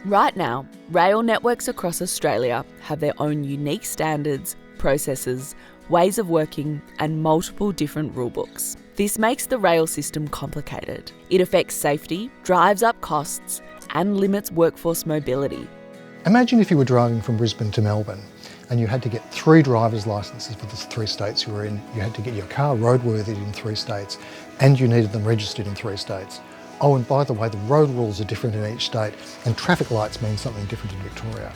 Right now, rail networks across Australia have their own unique standards, processes, ways of working, and multiple different rulebooks. This makes the rail system complicated. It affects safety, drives up costs, and limits workforce mobility. Imagine if you were driving from Brisbane to Melbourne and you had to get 3 driver's licences for the 3 states you were in. You had to get your car roadworthy in 3 states and you needed them registered in 3 states. Oh, and by the way, the road rules are different in each state and traffic lights mean something different in Victoria.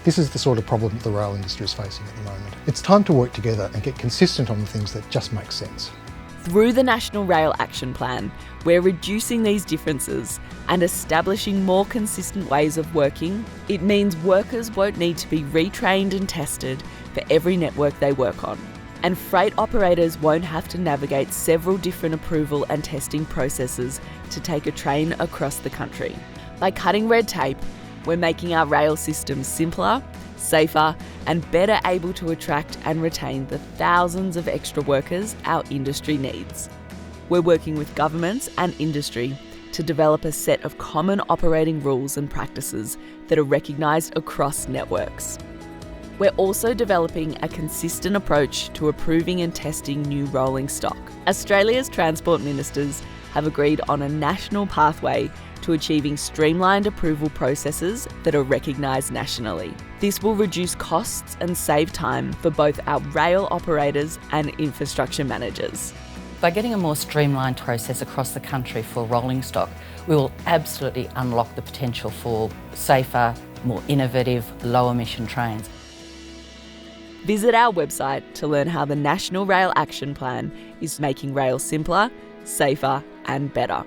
This is the sort of problem that the rail industry is facing at the moment. It's time to work together and get consistent on the things that just make sense. Through the National Rail Action Plan, we're reducing these differences and establishing more consistent ways of working. It means workers won't need to be retrained and tested for every network they work on. And freight operators won't have to navigate several different approval and testing processes to take a train across the country. By cutting red tape, we're making our rail system simpler, safer, and better able to attract and retain the thousands of extra workers our industry needs. We're working with governments and industry to develop a set of common operating rules and practices that are recognised across networks. We're also developing a consistent approach to approving and testing new rolling stock. Australia's transport ministers have agreed on a national pathway to achieving streamlined approval processes that are recognised nationally. This will reduce costs and save time for both our rail operators and infrastructure managers. By getting a more streamlined process across the country for rolling stock, we will absolutely unlock the potential for safer, more innovative, low-emission trains. Visit our website to learn how the National Rail Action Plan is making rail simpler, safer, and better.